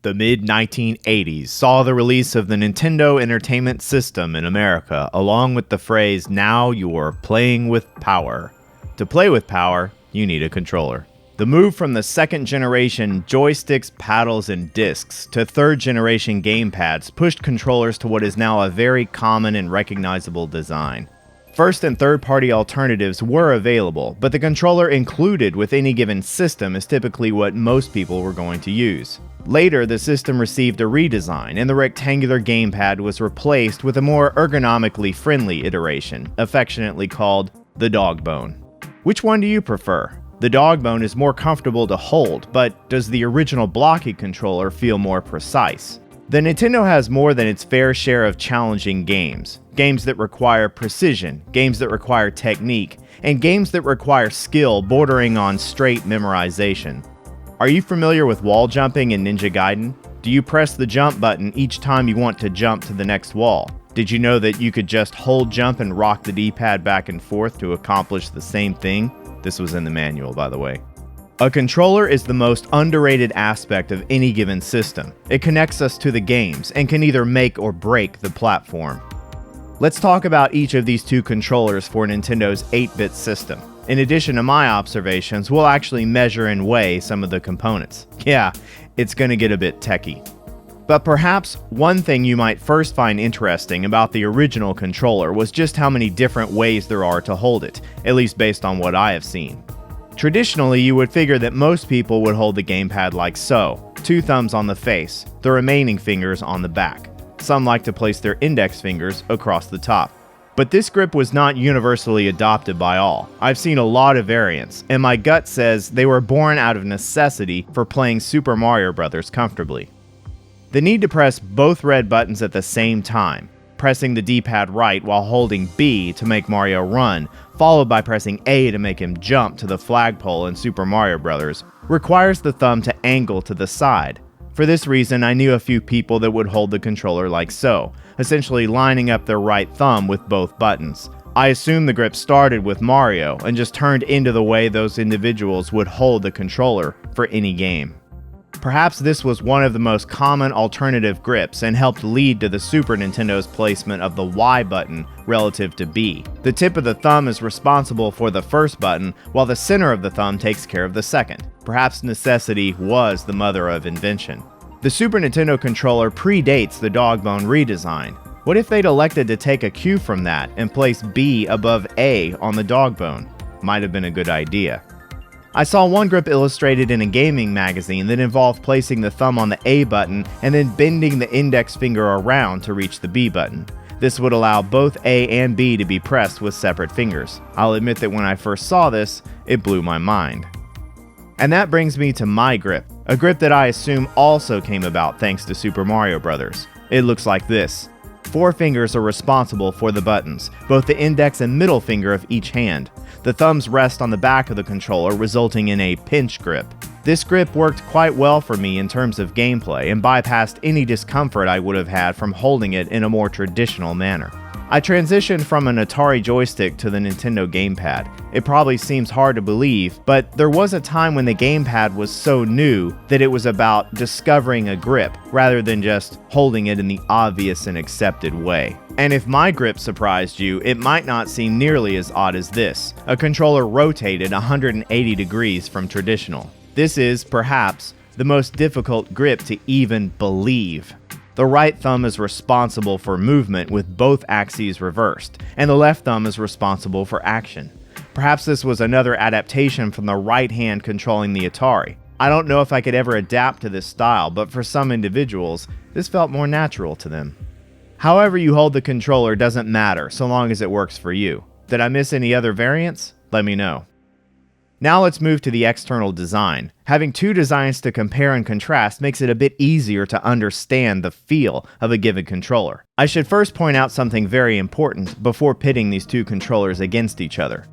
The mid-1980s saw the release of the Nintendo Entertainment System in America, along with the phrase, "Now you're playing with power." To play with power, you need a controller. The move from the second-generation joysticks, paddles, and discs to third-generation gamepads pushed controllers to what is now a very common and recognizable design. First and third-party alternatives were available, but the controller included with any given system is typically what most people were going to use. Later, the system received a redesign, and the rectangular gamepad was replaced with a more ergonomically friendly iteration, affectionately called the Dogbone. Which one do you prefer? The Dogbone is more comfortable to hold, but does the original blocky controller feel more precise? The Nintendo has more than its fair share of challenging games. Games that require precision, games that require technique, and games that require skill bordering on straight memorization. Are you familiar with wall jumping in Ninja Gaiden? Do you press the jump button each time you want to jump to the next wall? Did you know that you could just hold jump and rock the D-pad back and forth to accomplish the same thing? This was in the manual, by the way. A controller is the most underrated aspect of any given system. It connects us to the games and can either make or break the platform. Let's talk about each of these two controllers for Nintendo's 8-bit system. In addition to my observations, we'll actually measure and weigh some of the components. Yeah, it's gonna get a bit techie. But perhaps one thing you might first find interesting about the original controller was just how many different ways there are to hold it, at least based on what I have seen. Traditionally, you would figure that most people would hold the gamepad like so, 2 thumbs on the face, the remaining fingers on the back. Some like to place their index fingers across the top. But this grip was not universally adopted by all. I've seen a lot of variants, and my gut says they were born out of necessity for playing Super Mario Bros. Comfortably. The need to press both red buttons at the same time, pressing the D-pad right while holding B to make Mario run, followed by pressing A to make him jump to the flagpole in Super Mario Bros., requires the thumb to angle to the side. For this reason, I knew a few people that would hold the controller like so, essentially lining up their right thumb with both buttons. I assume the grip started with Mario and just turned into the way those individuals would hold the controller for any game. Perhaps this was one of the most common alternative grips and helped lead to the Super Nintendo's placement of the Y button relative to B. The tip of the thumb is responsible for the first button, while the center of the thumb takes care of the second. Perhaps necessity was the mother of invention. The Super Nintendo controller predates the Dogbone redesign. What if they'd elected to take a cue from that and place B above A on the Dogbone? Might have been a good idea. I saw one grip illustrated in a gaming magazine that involved placing the thumb on the A button and then bending the index finger around to reach the B button. This would allow both A and B to be pressed with separate fingers. I'll admit that when I first saw this, it blew my mind. And that brings me to my grip, a grip that I assume also came about thanks to Super Mario Bros. It looks like this. 4 fingers are responsible for the buttons, both the index and middle finger of each hand. The thumbs rest on the back of the controller, resulting in a pinch grip. This grip worked quite well for me in terms of gameplay and bypassed any discomfort I would have had from holding it in a more traditional manner. I transitioned from an Atari joystick to the Nintendo gamepad. It probably seems hard to believe, but there was a time when the gamepad was so new that it was about discovering a grip rather than just holding it in the obvious and accepted way. And if my grip surprised you, it might not seem nearly as odd as this. A controller rotated 180 degrees from traditional. This is, perhaps, the most difficult grip to even believe. The right thumb is responsible for movement with both axes reversed, and the left thumb is responsible for action. Perhaps this was another adaptation from the right hand controlling the Atari. I don't know if I could ever adapt to this style, but for some individuals, this felt more natural to them. However you hold the controller doesn't matter, so long as it works for you. Did I miss any other variants? Let me know. Now let's move to the external design. Having 2 designs to compare and contrast makes it a bit easier to understand the feel of a given controller. I should first point out something very important before pitting these 2 controllers against each other.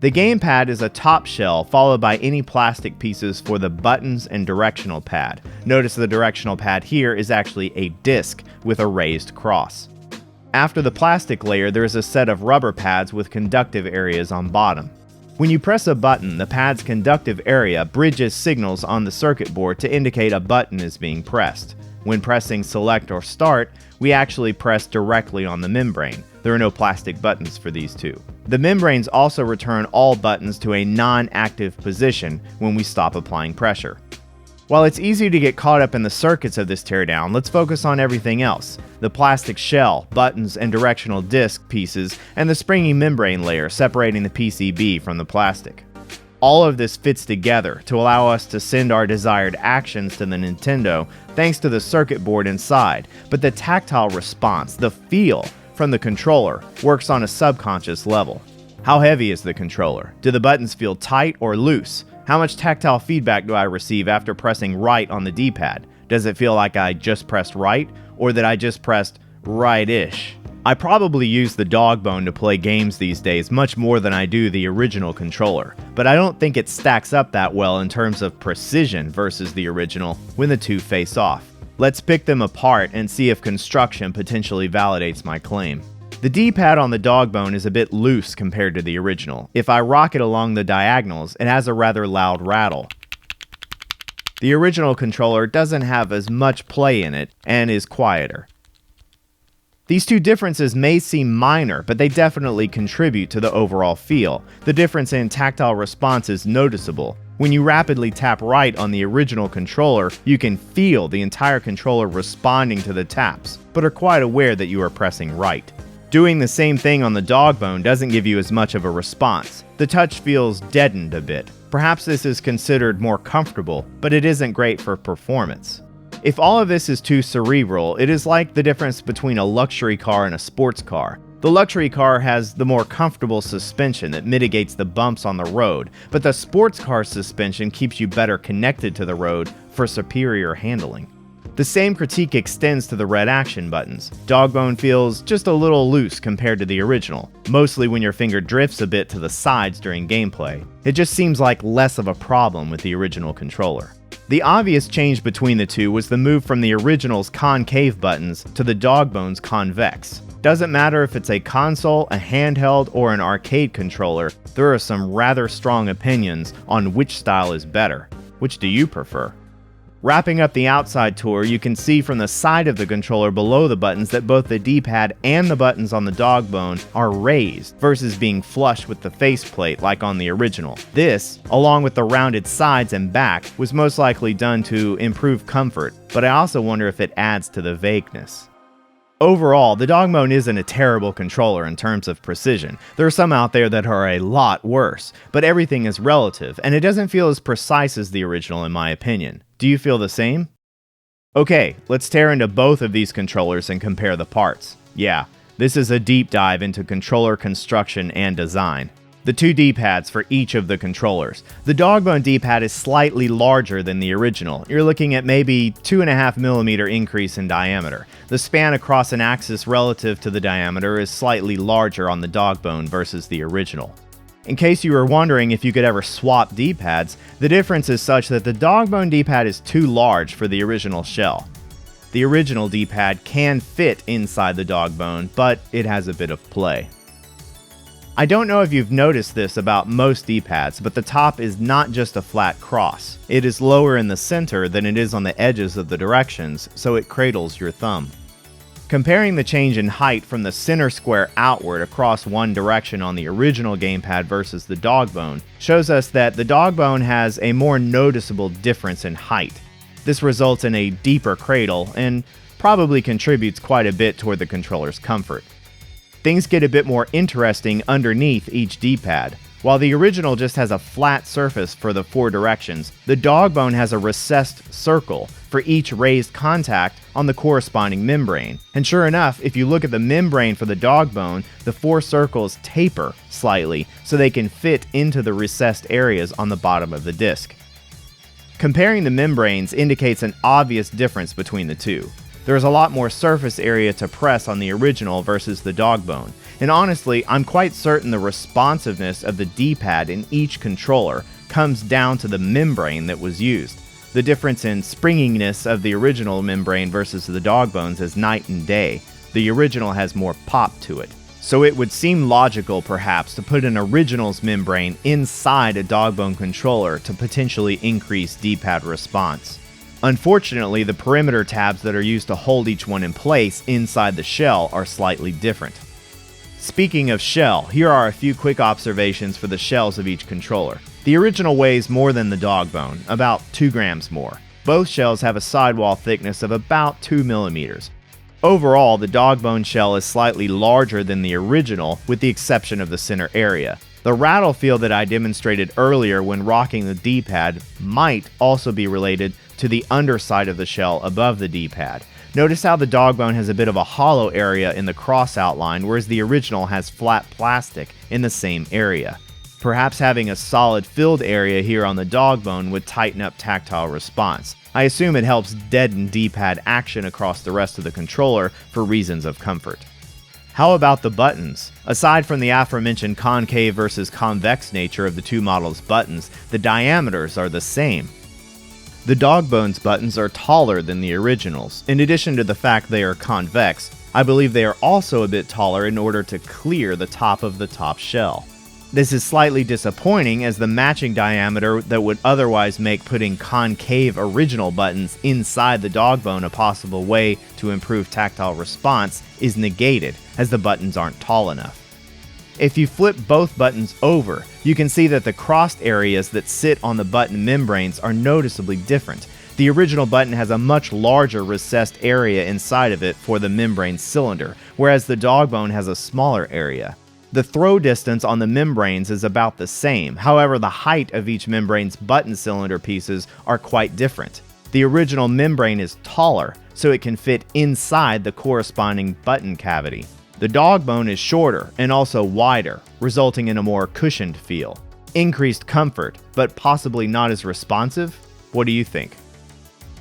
The gamepad is a top shell followed by any plastic pieces for the buttons and directional pad. Notice the directional pad here is actually a disc with a raised cross. After the plastic layer, there is a set of rubber pads with conductive areas on bottom. When you press a button, the pad's conductive area bridges signals on the circuit board to indicate a button is being pressed. When pressing select or start, we actually press directly on the membrane. There are no plastic buttons for these two. The membranes also return all buttons to a non-active position when we stop applying pressure. While it's easy to get caught up in the circuits of this teardown, let's focus on everything else: the plastic shell, buttons and directional disc pieces, and the springy membrane layer separating the PCB from the plastic. All of this fits together to allow us to send our desired actions to the Nintendo thanks to the circuit board inside, but the tactile response, the feel from the controller, works on a subconscious level. How heavy is the controller? Do the buttons feel tight or loose? How much tactile feedback do I receive after pressing right on the D-pad? Does it feel like I just pressed right, or that I just pressed right-ish? I probably use the dog bone to play games these days much more than I do the original controller, but I don't think it stacks up that well in terms of precision versus the original when the two face off. Let's pick them apart and see if construction potentially validates my claim. The D-pad on the dog bone is a bit loose compared to the original. If I rock it along the diagonals, it has a rather loud rattle. The original controller doesn't have as much play in it and is quieter. These two differences may seem minor, but they definitely contribute to the overall feel. The difference in tactile response is noticeable. When you rapidly tap right on the original controller, you can feel the entire controller responding to the taps, but are quite aware that you are pressing right. Doing the same thing on the dog bone doesn't give you as much of a response. The touch feels deadened a bit. Perhaps this is considered more comfortable, but it isn't great for performance. If all of this is too cerebral, it is like the difference between a luxury car and a sports car. The luxury car has the more comfortable suspension that mitigates the bumps on the road, but the sports car suspension keeps you better connected to the road for superior handling. The same critique extends to the red action buttons. Dog bone feels just a little loose compared to the original, mostly when your finger drifts a bit to the sides during gameplay. It just seems like less of a problem with the original controller. The obvious change between the two was the move from the original's concave buttons to the dog bone's convex. Doesn't matter if it's a console, a handheld, or an arcade controller, there are some rather strong opinions on which style is better. Which do you prefer? Wrapping up the outside tour, you can see from the side of the controller below the buttons that both the D-pad and the buttons on the dog bone are raised versus being flush with the faceplate like on the original. This, along with the rounded sides and back, was most likely done to improve comfort, but I also wonder if it adds to the vagueness. Overall, the dog bone isn't a terrible controller in terms of precision. There are some out there that are a lot worse, but everything is relative, and it doesn't feel as precise as the original in my opinion. Do you feel the same? Okay, let's tear into both of these controllers and compare the parts. Yeah, this is a deep dive into controller construction and design. The two D-pads for each of the controllers. The dog bone D-pad is slightly larger than the original. You're looking at maybe 2.5mm increase in diameter. The span across an axis relative to the diameter is slightly larger on the dog bone versus the original. In case you were wondering if you could ever swap D-pads, the difference is such that the dog bone D-pad is too large for the original shell. The original D-pad can fit inside the dog bone, but it has a bit of play. I don't know if you've noticed this about most D-pads, but the top is not just a flat cross. It is lower in the center than it is on the edges of the directions, so it cradles your thumb. Comparing the change in height from the center square outward across one direction on the original gamepad versus the dog bone shows us that the dog bone has a more noticeable difference in height. This results in a deeper cradle and probably contributes quite a bit toward the controller's comfort. Things get a bit more interesting underneath each D-pad. While the original just has a flat surface for the four directions, the dog bone has a recessed circle for each raised contact on the corresponding membrane. And sure enough, if you look at the membrane for the dog bone, the four circles taper slightly so they can fit into the recessed areas on the bottom of the disc. Comparing the membranes indicates an obvious difference between the two. There is a lot more surface area to press on the original versus the dog bone. And honestly, I'm quite certain the responsiveness of the D-pad in each controller comes down to the membrane that was used. The difference in springiness of the original membrane versus the dog bones is night and day. The original has more pop to it. So it would seem logical, perhaps, to put an Originals membrane inside a Dogbone controller to potentially increase D-pad response. Unfortunately, the perimeter tabs that are used to hold each one in place inside the shell are slightly different. Speaking of shell, here are a few quick observations for the shells of each controller. The original weighs more than the Dogbone, about 2 grams more. Both shells have a sidewall thickness of about 2 millimeters. Overall, the Dogbone shell is slightly larger than the original, with the exception of the center area. The rattle feel that I demonstrated earlier when rocking the D-pad might also be related to the underside of the shell above the D-pad. Notice how the Dogbone has a bit of a hollow area in the cross outline, whereas the original has flat plastic in the same area. Perhaps having a solid filled area here on the Dogbone would tighten up tactile response. I assume it helps deaden D-pad action across the rest of the controller for reasons of comfort. How about the buttons? Aside from the aforementioned concave versus convex nature of the two models' buttons, the diameters are the same. The Dogbone's buttons are taller than the originals. In addition to the fact they are convex, I believe they are also a bit taller in order to clear the top of the top shell. This is slightly disappointing, as the matching diameter that would otherwise make putting concave original buttons inside the Dogbone a possible way to improve tactile response is negated, as the buttons aren't tall enough. If you flip both buttons over, you can see that the crossed areas that sit on the button membranes are noticeably different. The original button has a much larger recessed area inside of it for the membrane cylinder, whereas the Dogbone has a smaller area. The throw distance on the membranes is about the same, however the height of each membrane's button cylinder pieces are quite different. The original membrane is taller, so it can fit inside the corresponding button cavity. The Dogbone is shorter and also wider, resulting in a more cushioned feel. Increased comfort, but possibly not as responsive? What do you think?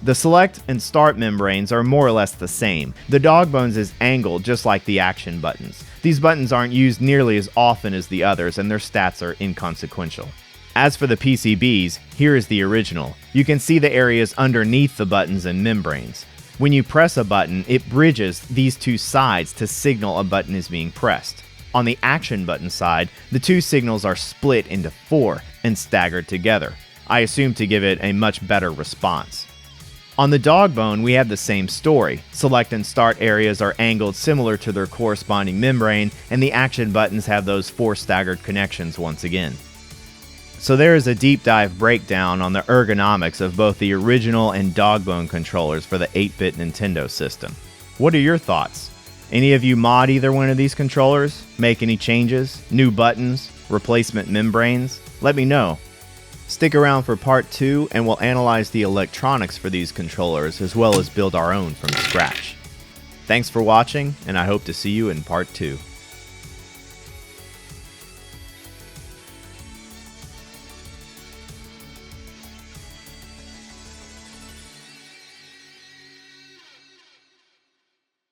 The select and start membranes are more or less the same. The Dogbone's is angled just like the action buttons. These buttons aren't used nearly as often as the others, and their stats are inconsequential. As for the PCBs, here is the original. You can see the areas underneath the buttons and membranes. When you press a button, it bridges these two sides to signal a button is being pressed. On the action button side, the two signals are split into 4 and staggered together. I assume to give it a much better response. On the Dogbone, we have the same story. Select and start areas are angled similar to their corresponding membrane, and the action buttons have those 4 staggered connections once again. So there is a deep dive breakdown on the ergonomics of both the original and Dogbone controllers for the 8-bit Nintendo system. What are your thoughts? Any of you mod either one of these controllers? Make any changes? New buttons? Replacement membranes? Let me know. Stick around for part 2 and we'll analyze the electronics for these controllers as well as build our own from scratch. Thanks for watching, and I hope to see you in part 2.